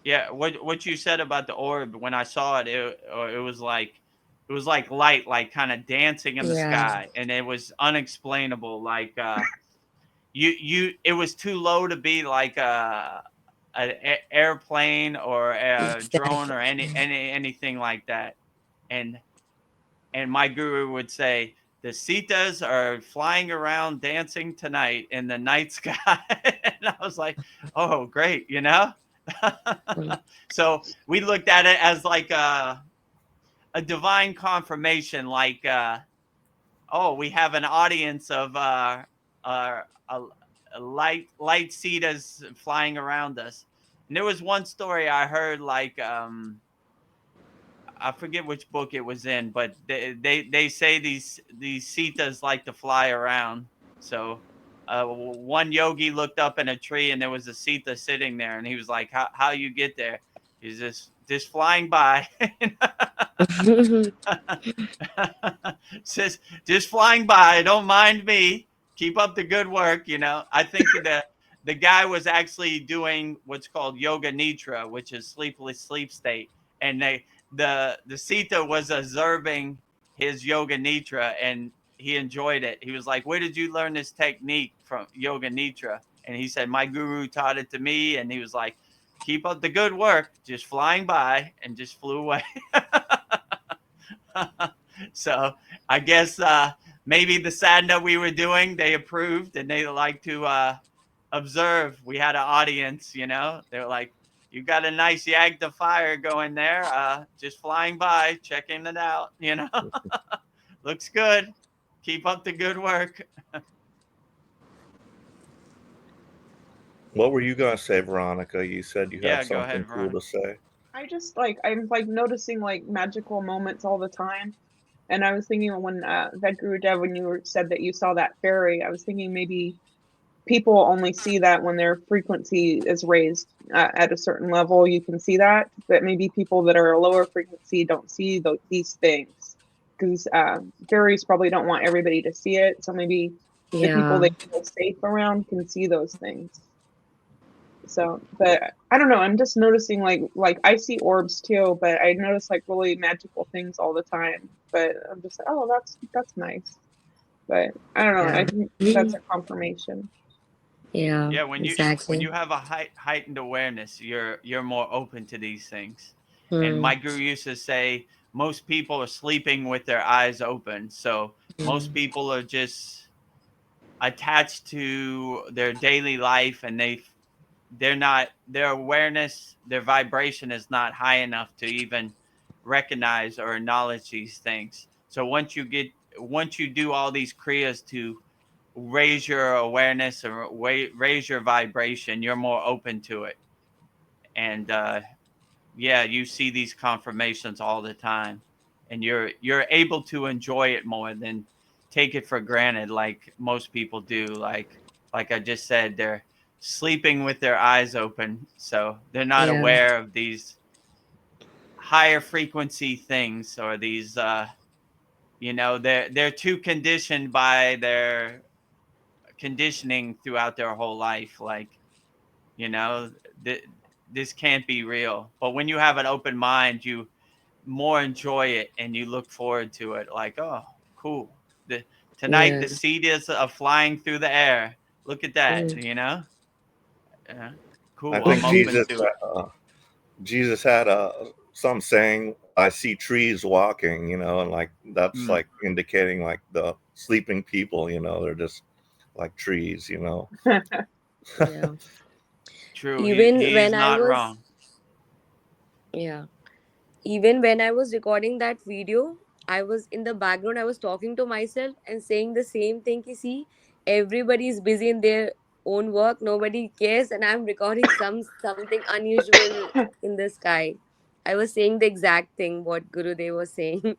Yeah, what you said about the orb, when I saw it, it was like light, like kind of dancing in the Yeah, sky, and it was unexplainable. Like it was too low to be like an airplane or a drone or exactly. anything like that. And my guru would say the Sitas are flying around dancing tonight in the night sky. And I was like, oh, great, you know? Mm. So we looked at it as like a divine confirmation, like, oh, we have an audience of uh, a, a light Cetas flying around us. And there was one story I heard, like, I forget which book it was in, but they say these Cetas like to fly around. So one yogi looked up in a tree and there was a Sita sitting there, and he was like, how you get there? He's just flying by. just flying by. Don't mind me. Keep up the good work. I think the guy was actually doing what's called yoga nidra, which is sleepless sleep state, and the Sita was observing his yoga nidra, and he enjoyed it. He was like, "Where did you learn this technique from yoga nidra?" And he said, "My guru taught it to me." And he was like, "Keep up the good work." Just flying by, and just flew away. So I guess maybe the sadhana we were doing, they approved, and they like to observe. We had an audience, they were like, you got a nice Yagda fire going there, just flying by, checking it out, looks good. Keep up the good work. What were you going to say, Veronica? You said you have Yeah, go something ahead, cool Veronica. to say. I'm like noticing like magical moments all the time. And I was thinking when Vedguru Dev, when said that you saw that fairy, I was thinking maybe people only see that when their frequency is raised at a certain level. You can see that, but maybe people that are a lower frequency don't see these things, because fairies probably don't want everybody to see it. So maybe the people Yeah. they feel safe around can see those things. So, but I don't know. I'm just noticing like I see orbs too, but I notice like really magical things all the time. But I'm just like, oh, that's nice. But I don't know. I Yeah. think that's Mm. a confirmation. Yeah, Yeah, when you exactly. have a heightened awareness, you're more open to these things. And Hmm. my guru used to say most people are sleeping with their eyes open. So most Hmm. people are just attached to their daily life, and they're not, their awareness, their vibration is not high enough to even recognize or acknowledge these things. So once you do all these kriyas to raise your awareness or raise your vibration, you're more open to it. And yeah, you see these confirmations all the time, and you're able to enjoy it more than take it for granted, like most people do. Like I just said, they're sleeping with their eyes open, so they're not Yeah. aware of these higher frequency things, or these they're too conditioned by their conditioning throughout their whole life. Like, you know th- this can't be real. But when you have an open mind, you more enjoy it, and you look forward to it, like, oh, cool. Tonight Yeah. the seed is flying through the air. Look at that, Mm. uh, I cool, I'm think open Jesus, to it. Jesus had some saying, "I see trees walking," and like that's Mm, like indicating like the sleeping people. They're just like trees. Yeah. true, Even he's when I not was, wrong. yeah, even when I was recording that video, I was in the background, I was talking to myself and saying the same thing. Ki, see, everybody is busy in their own work, nobody cares, and I'm recording something unusual in the sky. I was saying the exact thing what Gurudev was saying.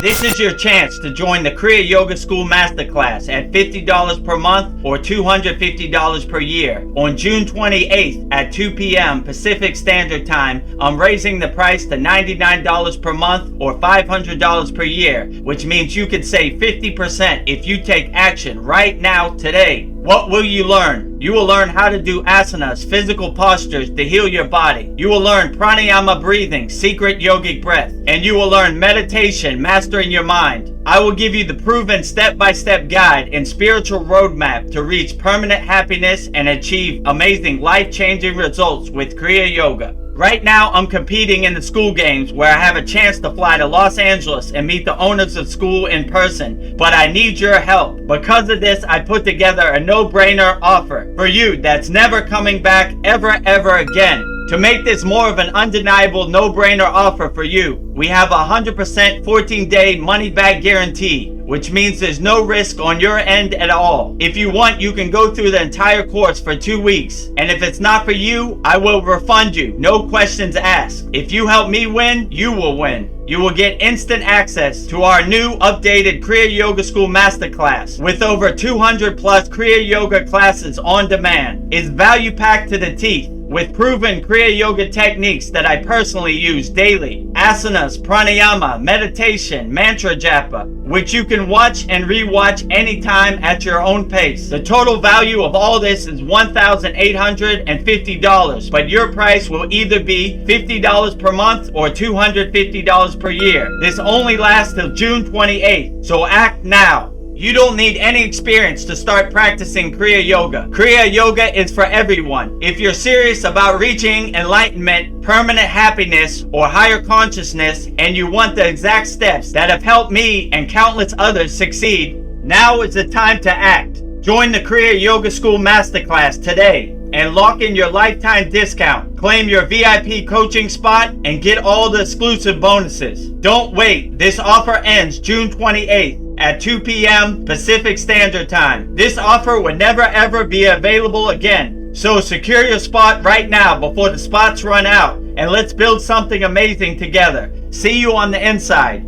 This is your chance to join the Kriya Yoga School Masterclass at $50 per month or $250 per year. On June 28th at 2 p.m. Pacific Standard Time, I'm raising the price to $99 per month or $500 per year, which means you could save 50% if you take action right now today. What will you learn? You will learn how to do asanas, physical postures to heal your body. You will learn pranayama breathing, secret yogic breath. And you will learn meditation, mastering your mind. I will give you the proven step-by-step guide and spiritual roadmap to reach permanent happiness and achieve amazing life-changing results with Kriya Yoga. Right now, I'm competing in the SKOOL games where I have a chance to fly to Los Angeles and meet the owners of SKOOL in person, but I need your help. Because of this, I put together a no-brainer offer for you that's never coming back ever again. To make this more of an undeniable no-brainer offer for you, we have a 100% 14-day money-back guarantee, which means there's no risk on your end at all. If you want, you can go through the entire course for 2 weeks. And if it's not for you, I will refund you. No questions asked. If you help me win, you will win. You will get instant access to our new updated Kriya Yoga School Masterclass with over 200 plus Kriya Yoga classes on demand. It's value packed to the teeth with proven Kriya Yoga techniques that I personally use daily. Asanas, pranayama, meditation, mantra japa, which you can watch and rewatch anytime at your own pace. The total value of all this is $1,850, but your price will either be $50 per month or $250 per year. This only lasts till June 28th, so act now. You don't need any experience to start practicing Kriya Yoga. Kriya Yoga is for everyone. If you're serious about reaching enlightenment, permanent happiness, or higher consciousness, and you want the exact steps that have helped me and countless others succeed, now is the time to act. Join the Kriya Yoga School Masterclass today and lock in your lifetime discount. Claim your VIP coaching spot and get all the exclusive bonuses. Don't wait. This offer ends June 28th at 2 p.m. Pacific Standard Time. This offer will never ever be available again. So secure your spot right now before the spots run out, and let's build something amazing together. See you on the inside.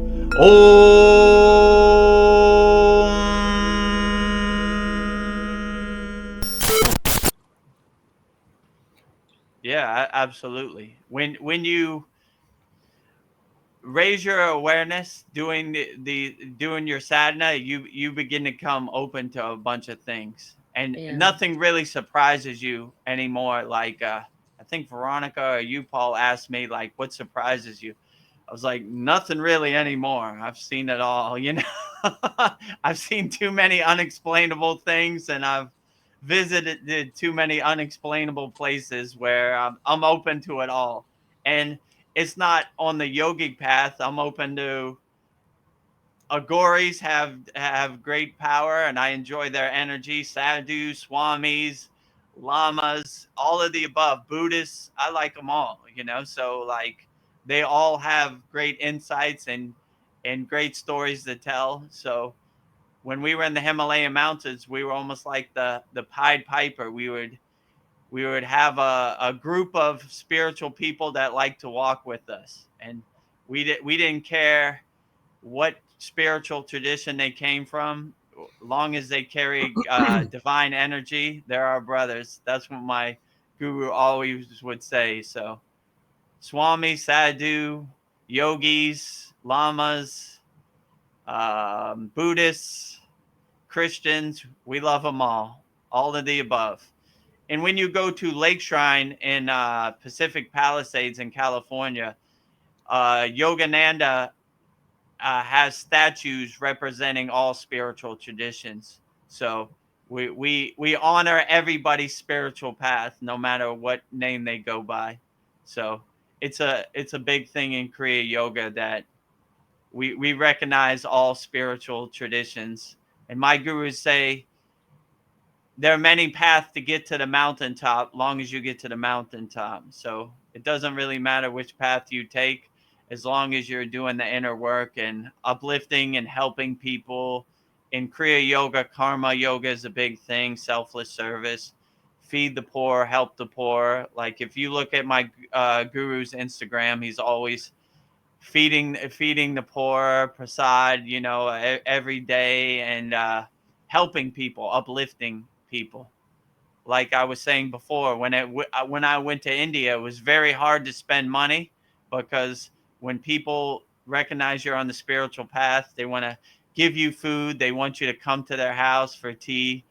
Yeah, absolutely. When you raise your awareness doing doing your sadhana, you begin to come open to a bunch of things, and Yeah. nothing really surprises you anymore. Like I think Veronica or you, Paul, asked me like, what surprises you? I was like, nothing really anymore. I've seen it all, you know. I've seen too many unexplainable things, and I've visited too many unexplainable places where I'm open to it all. And it's not on the yogic path. I'm open to agoris have great power, and I enjoy their energy. Sadhus, swamis, lamas, all of the above. Buddhists, I like them all. You know, so like they all have great insights and great stories to tell. So when we were in the Himalayan mountains, we were almost like the Pied Piper. We would have a group of spiritual people that like to walk with us, and we didn't care what spiritual tradition they came from, long as they carry divine energy. They're our brothers. That's what my guru always would say. So Swami, Sadhu, yogis, lamas, Buddhists, Christians, we love them all of the above. And when you go to Lake Shrine in Pacific Palisades in California, Yogananda has statues representing all spiritual traditions. So we honor everybody's spiritual path, no matter what name they go by. So it's a big thing in Kriya Yoga that we recognize all spiritual traditions. And my gurus say there are many paths to get to the mountaintop, long as you get to the mountaintop. So it doesn't really matter which path you take, as long as you're doing the inner work and uplifting and helping people. In Kriya Yoga, karma yoga is a big thing. Selfless service, feed the poor, help the poor. Like if you look at my guru's Instagram, he's always feeding the poor, prasad, you know, every day, and helping people, uplifting people. Like I was saying before, when I went to India, it was very hard to spend money, because when people recognize you're on the spiritual path, they want to give you food. They want you to come to their house for tea.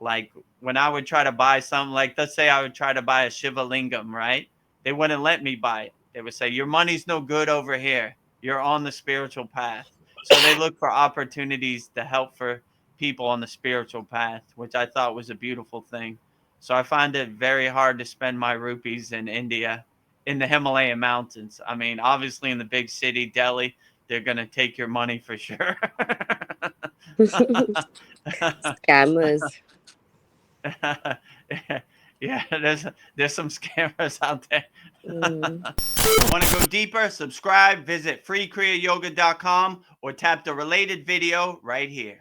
Like when I would try to buy something, like let's say I would try to buy a Shiva Lingam, right? They wouldn't let me buy it. They would say, your money's no good over here. You're on the spiritual path. So they look for opportunities to help for people on the spiritual path, which I thought was a beautiful thing. So I find it very hard to spend my rupees in India, in the Himalayan mountains. I mean, obviously in the big city, Delhi, they're going to take your money for sure. Scammers. Yeah, there's some scammers out there. Mm. Want to go deeper? Subscribe, visit freekriyayoga.com or tap the related video right here.